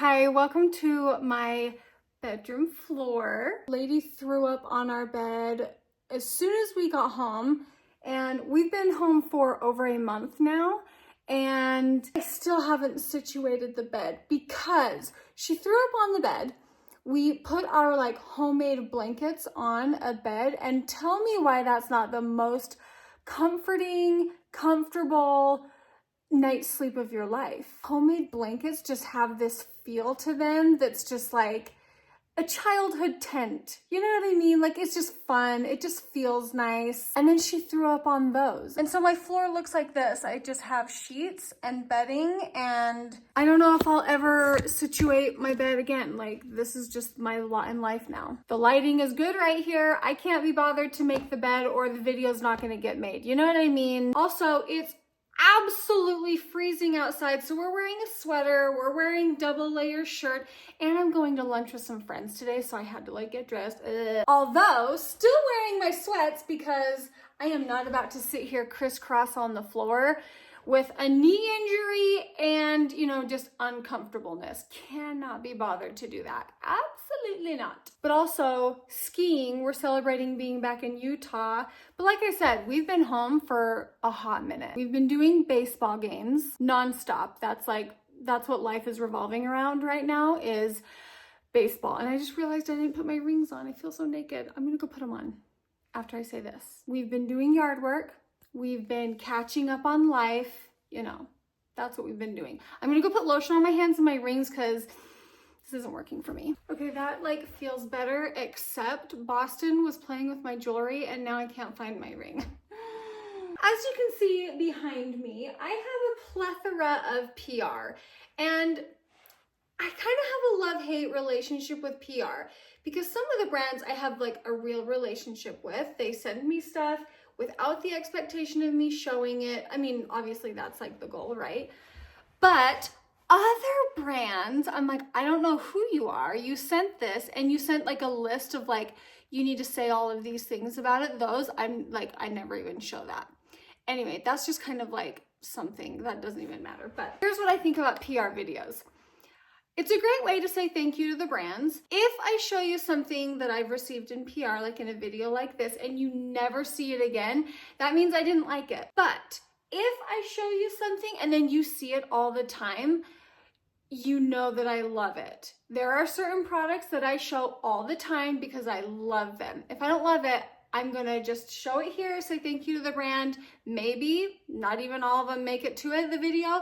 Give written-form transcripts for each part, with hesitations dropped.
Hi, welcome to my bedroom floor. Lady threw up on our bed as soon as we got home, and we've been home for over a month now, and I still haven't situated the bed because she threw up on the bed. We put our homemade blankets on a bed, and tell me why that's not the most comforting, comfortable night's sleep of your life. Homemade blankets just have this feel to them that's just like a childhood tent. You know what I mean? It's just fun. It just feels nice. And then she threw up on those. And so my floor looks like this. I just have sheets and bedding, and I don't know if I'll ever situate my bed again. This is just my lot in life now. The lighting is good right here. I can't be bothered to make the bed or the video's not gonna get made. You know what I mean? Also, it's absolutely freezing outside, so we're wearing a sweater, we're wearing double layer shirt, and I'm going to lunch with some friends today, so I had to get dressed. Although still wearing my sweats because I am not about to sit here crisscross on the floor with a knee injury and just uncomfortableness. Cannot be bothered to do that. Absolutely not. But also skiing, we're celebrating being back in Utah. But like I said, we've been home for a hot minute. We've been doing baseball games nonstop. That's what life is revolving around right now, is baseball. And I just realized I didn't put my rings on. I feel so naked. I'm gonna go put them on after I say this. We've been doing yard work. We've been catching up on life, that's what we've been doing. I'm gonna go put lotion on my hands and my rings because this isn't working for me. Okay, that feels better, except Boston was playing with my jewelry and now I can't find my ring. As you can see behind me, I have a plethora of PR, and I kind of have a love-hate relationship with PR because some of the brands I have a real relationship with. They send me stuff without the expectation of me showing it. I mean, obviously that's the goal, right? But other brands, I'm I don't know who you are. You sent this and you sent a list of you need to say all of these things about it. Those, I never even show that. Anyway, that's just kind of something that doesn't even matter. But here's what I think about PR videos. It's a great way to say thank you to the brands. If I show you something that I've received in PR, in a video like this, and you never see it again, that means I didn't like it. But if I show you something and then you see it all the time, you know that I love it. There are certain products that I show all the time because I love them. If I don't love it, I'm gonna just show it here, say thank you to the brand. Maybe, not even all of them make it to the video.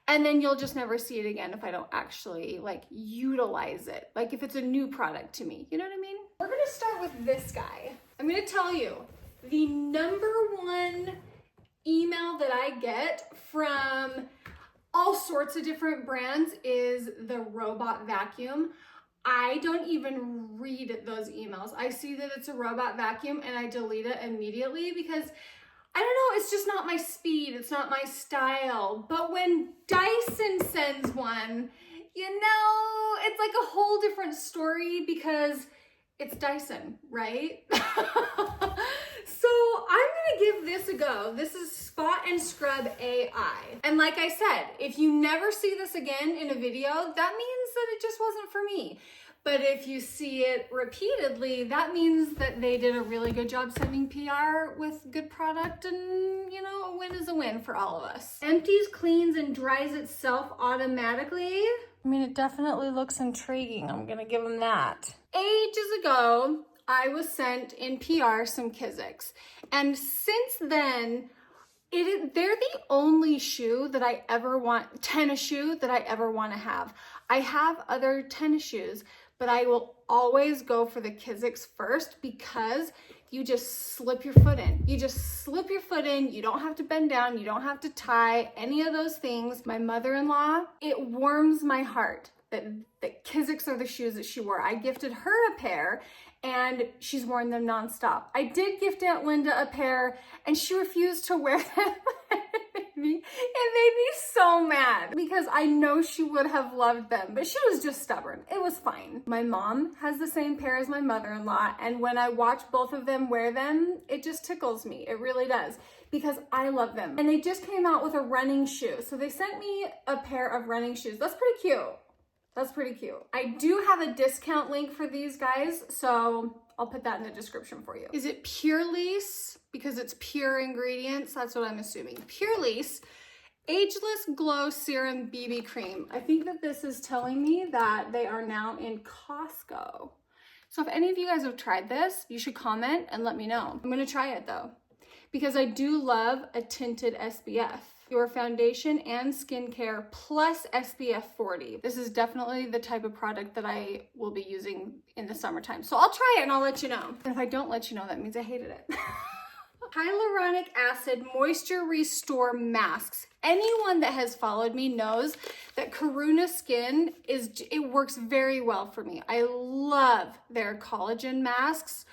And then you'll just never see it again if I don't actually utilize it. If it's a new product to me, you know what I mean? We're gonna start with this guy. I'm gonna tell you, the #1 email that I get from all sorts of different brands is the robot vacuum. I don't even read those emails. I see that it's a robot vacuum and I delete it immediately because I don't know, it's just not my speed, it's not my style. But when Dyson sends one, it's a whole different story because it's Dyson, right? So I'm gonna give this a go. This is Spot and Scrub AI. And like I said, if you never see this again in a video, that means that it just wasn't for me. But if you see it repeatedly, that means that they did a really good job sending PR with good product, and a win is a win for all of us. Empties, cleans, and dries itself automatically. I mean, it definitely looks intriguing. I'm gonna give them that. Ages ago, I was sent in PR some Kizik's, and since then, they're the only shoe that I ever want, tennis shoe that I ever want to have. I have other tennis shoes, but I will always go for the Kizik's first because you just slip your foot in. You just slip your foot in. You don't have to bend down. You don't have to tie any of those things. My mother-in-law, it warms my heart that Kizik's are the shoes that she wore. I gifted her a pair and she's worn them nonstop. I did gift Aunt Linda a pair and she refused to wear them. It made me so mad because I know she would have loved them, but she was just stubborn. It was fine. My mom has the same pair as my mother-in-law, and when I watch both of them wear them, it just tickles me. It really does, because I love them. And they just came out with a running shoe. So they sent me a pair of running shoes. That's pretty cute. That's pretty cute. I do have a discount link for these guys, so I'll put that in the description for you. Is it Purelyce? Because it's pure ingredients, that's what I'm assuming. Purelyce Ageless Glow Serum BB Cream. I think that this is telling me that they are now in Costco. So if any of you guys have tried this, you should comment and let me know. I'm gonna try it though, because I do love a tinted SPF. Your foundation and skincare plus SPF 40. This is definitely the type of product that I will be using in the summertime. So I'll try it and I'll let you know. And if I don't let you know, that means I hated it. Hyaluronic acid moisture restore masks. Anyone that has followed me knows that Karuna Skin it works very well for me. I love their collagen masks.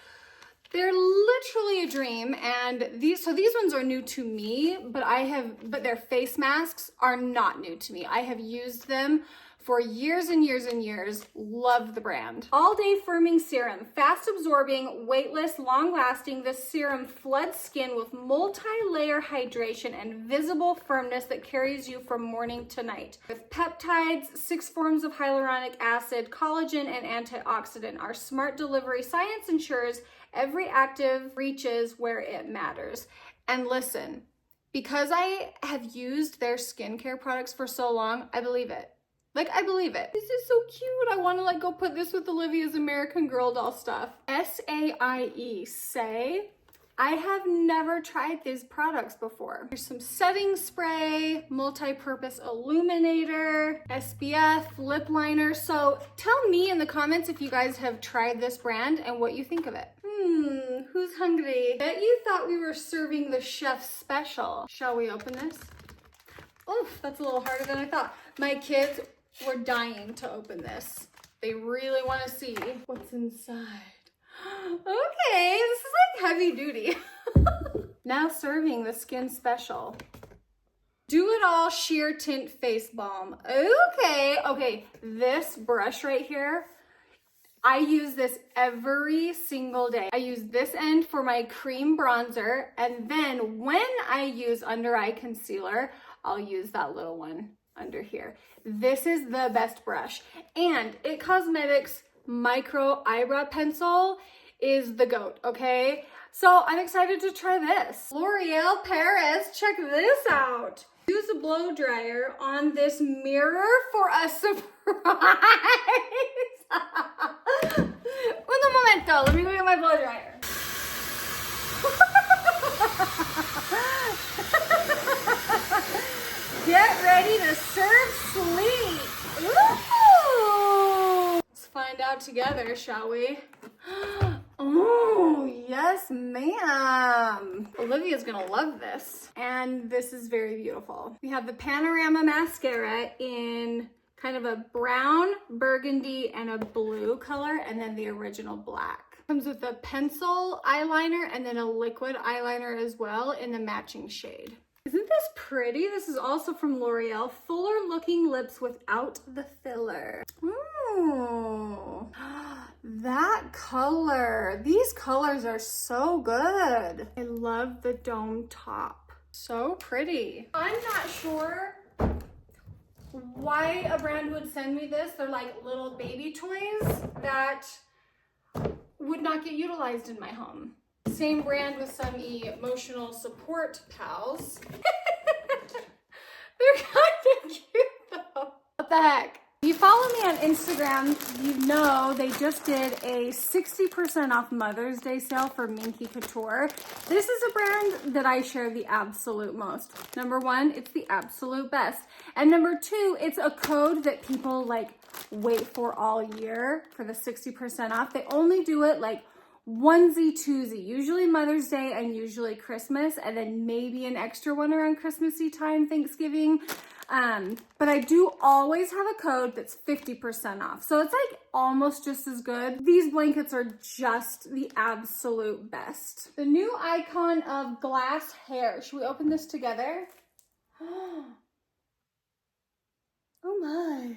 They're literally a dream, and these ones are new to me, but their face masks are not new to me. I have used them for years and years and years. Love the brand. All Day Firming Serum, fast absorbing, weightless, long lasting. This serum floods skin with multi-layer hydration and visible firmness that carries you from morning to night. With peptides, 6 forms of hyaluronic acid, collagen, and antioxidant, our smart delivery science ensures every active reaches where it matters. And listen, because I have used their skincare products for so long, I believe it. Like, I believe it. This is so cute. I want to like go put this with Olivia's American Girl doll stuff. SAIE, Say. I have never tried these products before. There's some setting spray, multi-purpose illuminator, SPF, lip liner. So tell me in the comments if you guys have tried this brand and what you think of it. Who's hungry? Bet you thought we were serving the chef special. Shall we open this? Oof, that's a little harder than I thought. My kids were dying to open this. They really want to see what's inside. Okay, this is like heavy duty. Now serving the Skin Special. Do It All Sheer Tint Face Balm. Okay, this brush right here, I use this every single day. I use this end for my cream bronzer, and then when I use under eye concealer, I'll use that little one under here. This is the best brush. And It Cosmetics Micro Eyebrow Pencil is the GOAT, okay? So I'm excited to try this. L'Oreal Paris, check this out. Use a blow dryer on this mirror for a surprise. Un momento, let me go get my blow dryer. Get ready to serve sleep. Ooh. Let's find out together, shall we? Oh, yes, ma'am. Olivia's gonna love this. And this is very beautiful. We have the Panorama Mascara in kind of a brown, burgundy, and a blue color, and then the original black. Comes with a pencil eyeliner and then a liquid eyeliner as well in the matching shade. Isn't this pretty? This is also from L'Oreal. Fuller looking lips without the filler. Ooh, that color. These colors are so good. I love the dome top. So pretty. I'm not sure why a brand would send me this. They're like little baby toys that would not get utilized in my home. Same brand with some emotional support pals. They're kind of cute though. What the heck? If you follow me on Instagram, you know they just did a 60% off Mother's Day sale for Minky Couture. This is a brand that I share the absolute most. Number one, it's the absolute best. And number two, it's a code that people like wait for all year for the 60% off. They only do it like onesie twosie, usually Mother's Day and usually Christmas, and then maybe an extra one around Christmassy time, Thanksgiving. But I do always have a code that's 50% off. So it's like almost just as good. These blankets are just the absolute best. The new icon of glass hair. Should we open this together? Oh my.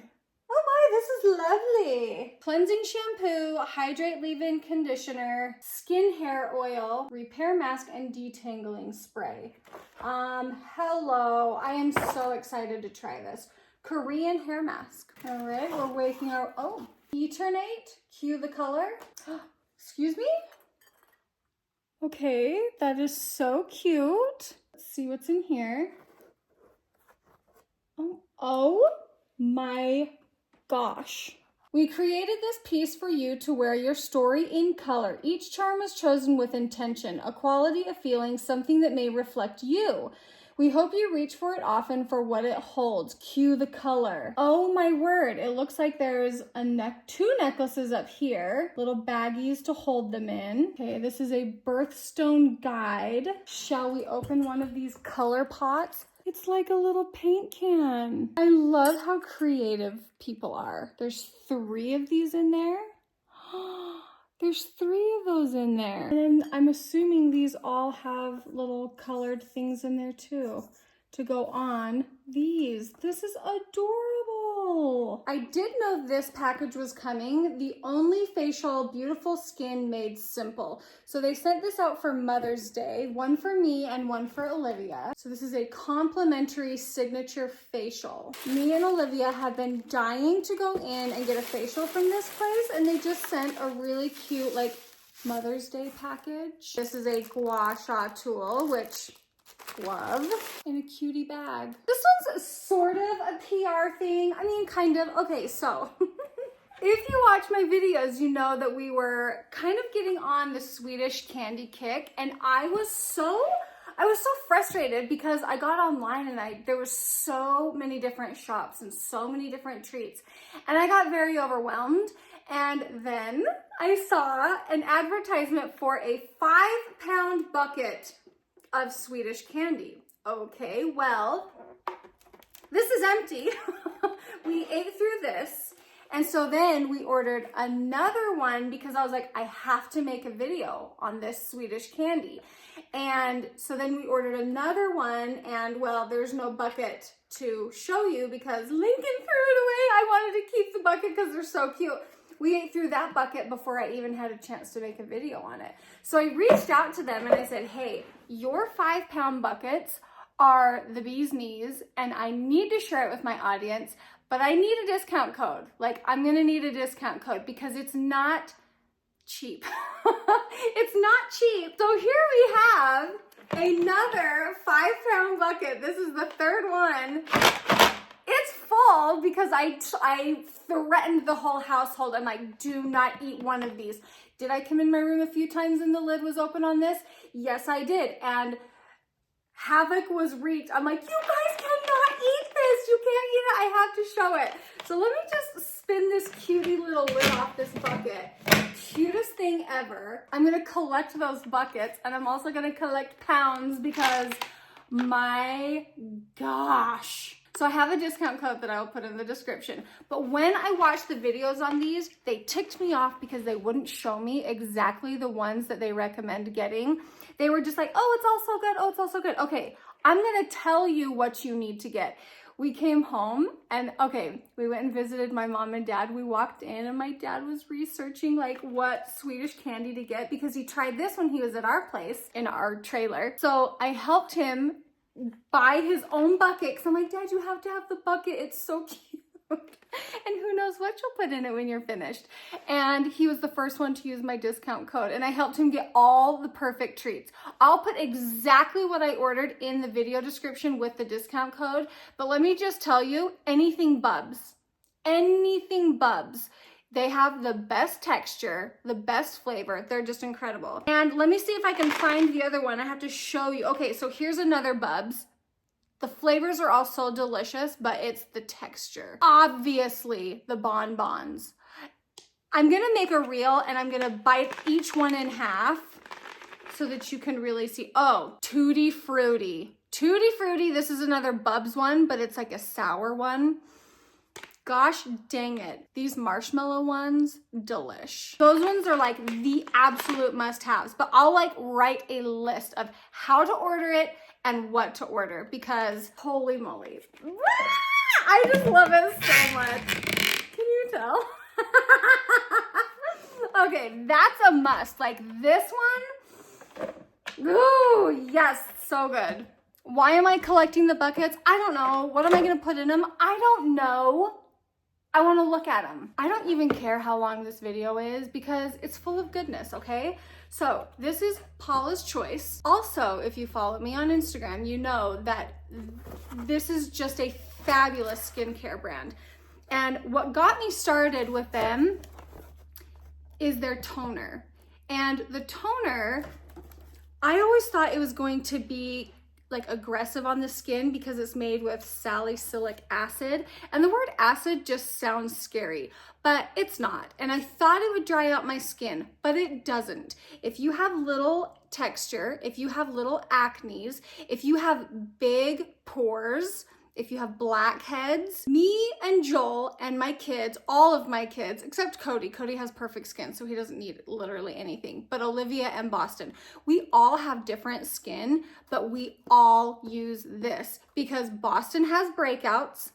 Oh my, this is lovely. Cleansing shampoo, hydrate leave-in conditioner, skin hair oil, repair mask, and detangling spray. Hello, I am so excited to try this. Korean hair mask. All right, we're waking our, oh, Eternate, cue the color. Excuse me? Okay, that is so cute. Let's see what's in here. Oh my gosh. We created this piece for you to wear your story in color. Each charm was chosen with intention, a quality, a feeling, something that may reflect you. We hope you reach for it often for what it holds. Cue the color. Oh my word, it looks like there's two necklaces up here, little baggies to hold them in. Okay, this is a birthstone guide. Shall we open one of these color pots? It's like a little paint can. I love how creative people are. There's 3 of these in there. There's 3 of those in there. And I'm assuming these all have little colored things in there too to go on these. This is adorable. I did know this package was coming. The Only Facial Beautiful Skin Made Simple. So they sent this out for Mother's Day, one for me and one for Olivia. So this is a complimentary signature facial. Me and Olivia have been dying to go in and get a facial from this place, and they just sent a really cute like Mother's Day package. This is a gua sha tool, which love, in a cutie bag. This one's sort of a PR thing. I mean, kind of. Okay, so if you watch my videos, you know that we were kind of getting on the Swedish candy kick, and I was so frustrated because I got online and there was so many different shops and so many different treats, and I got very overwhelmed. And then I saw an advertisement for a 5-pound bucket of Swedish candy. Okay, well, this is empty. We ate through this. And so then we ordered another one because I was like, I have to make a video on this Swedish candy. And so then we ordered another one, and well, there's no bucket to show you because Lincoln threw it away. I wanted to keep the bucket because they're so cute. We ate through that bucket before I even had a chance to make a video on it. So I reached out to them and I said, hey, your 5-pound buckets are the bee's knees, and I need to share it with my audience, but I need a discount code. Like, I'm gonna need a discount code because it's not cheap. It's not cheap. So here we have another 5-pound bucket. This is the 3rd one. It's full because I threatened the whole household. I'm like, do not eat one of these. Did I come in my room a few times and the lid was open on this? Yes, I did. And havoc was wreaked. I'm like, you guys cannot eat this. You can't eat it. I have to show it. So let me just spin this cutie little lid off this bucket. Cutest thing ever. I'm going to collect those buckets, and I'm also going to collect pounds because my gosh. So I have a discount code that I will put in the description. But when I watched the videos on these, they ticked me off because they wouldn't show me exactly the ones that they recommend getting. They were just like, oh, it's all so good. Oh, it's all so good. Okay, I'm gonna tell you what you need to get. We came home and okay, we went and visited my mom and dad. We walked in and my dad was researching like what Swedish candy to get because he tried this when he was at our place in our trailer. So I helped him buy his own bucket because I'm like, Dad, you have to have the bucket. It's so cute. And who knows what you'll put in it when you're finished. And he was the first one to use my discount code, and I helped him get all the perfect treats. I'll put exactly what I ordered in the video description with the discount code, but let me just tell you, anything Bubs. They have the best texture, the best flavor. They're just incredible. And let me see if I can find the other one. I have to show you. Okay, so here's another Bubs. The flavors are all so delicious, but it's the texture. Obviously, the bonbons. I'm gonna make a reel and I'm gonna bite each one in half so that you can really see. Oh, Tutti Frutti. Tutti Frutti, this is another Bubs one, but it's like a sour one. Gosh dang it. These marshmallow ones, delish. Those ones are like the absolute must-haves, but I'll like write a list of how to order it and what to order because holy moly. I just love it so much. Can you tell? Okay, that's a must. Like this one, ooh, yes, so good. Why am I collecting the buckets? I don't know. What am I gonna put in them? I don't know. I wanna look at them. I don't even care how long this video is because it's full of goodness, okay? So this is Paula's Choice. Also, if you follow me on Instagram, you know that this is just a fabulous skincare brand. And what got me started with them is their toner. And the toner, I always thought it was going to be like aggressive on the skin because it's made with salicylic acid. And the word acid just sounds scary, but it's not. And I thought it would dry out my skin, but it doesn't. If you have little texture, if you have little acnes, if you have big pores, if you have blackheads, me and Joel and my kids, all of my kids, except Cody. Cody has perfect skin, so he doesn't need literally anything. But Olivia and Boston, we all have different skin, but we all use this because Boston has breakouts,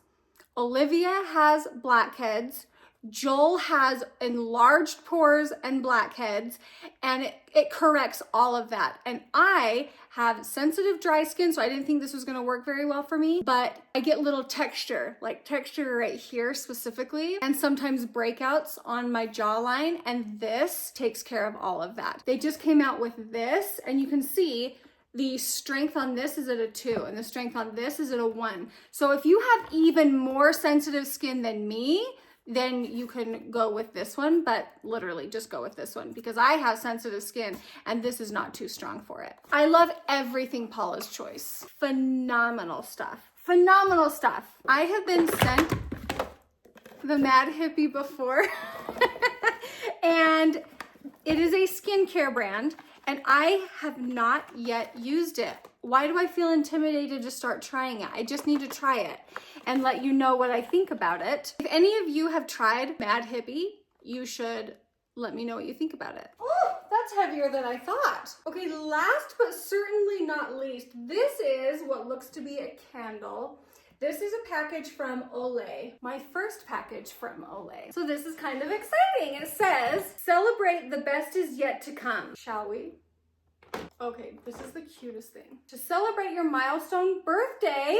Olivia has blackheads, Joel has enlarged pores and blackheads, and it corrects all of that. And I have sensitive dry skin, so I didn't think this was gonna work very well for me, but I get little texture, like texture right here specifically, and sometimes breakouts on my jawline, and this takes care of all of that. They just came out with this, and you can see the strength on this is at a 2 and the strength on this is at a 1. So if you have even more sensitive skin than me, then you can go with this one, but literally just go with this one because I have sensitive skin and this is not too strong for it. I love everything Paula's Choice. Phenomenal stuff. Phenomenal stuff. I have been sent the Mad Hippie before and it is a skincare brand and I have not yet used it. Why do I feel intimidated to start trying it? I just need to try it and let you know what I think about it. If any of you have tried Mad Hippie, you should let me know what you think about it. Oh, that's heavier than I thought. Okay, last but certainly not least, this is what looks to be a candle. This is a package from Hoellein, my first package from Hoellein. So this is kind of exciting. It says, celebrate the best is yet to come. Shall we? Okay, this is the cutest thing. To celebrate your milestone birthday,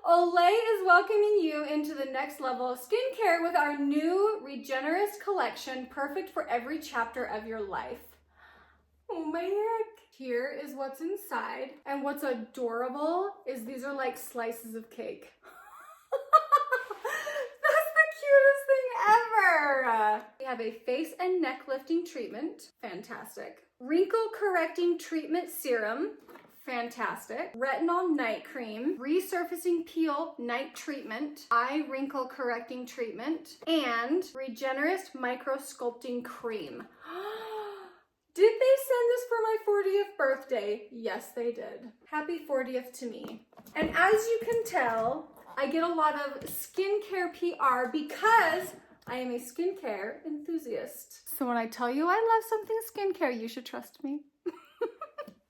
Hoellein is welcoming you into the next level of skincare with our new Regenerist collection, perfect for every chapter of your life. Oh my heck. Here is what's inside. And what's adorable is these are like slices of cake. That's the cutest thing ever. We have a face and neck lifting treatment. Fantastic. Wrinkle correcting treatment serum. Fantastic. Retinol night cream, resurfacing peel night treatment, eye wrinkle correcting treatment, and Regenerist micro sculpting cream. Did they send this for my 40th birthday? Yes, they did. Happy 40th to me. And as you can tell, I get a lot of skincare PR because I am a skincare enthusiast. So when I tell you I love something skincare, you should trust me.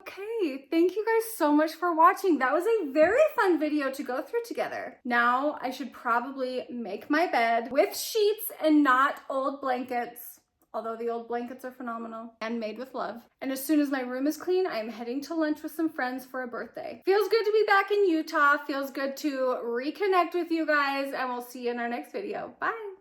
Okay, thank you guys so much for watching. That was a very fun video to go through together. Now I should probably make my bed with sheets and not old blankets, although the old blankets are phenomenal and made with love. And as soon as my room is clean, I'm heading to lunch with some friends for a birthday. Feels good to be back in Utah. Feels good to reconnect with you guys, and we'll see you in our next video. Bye.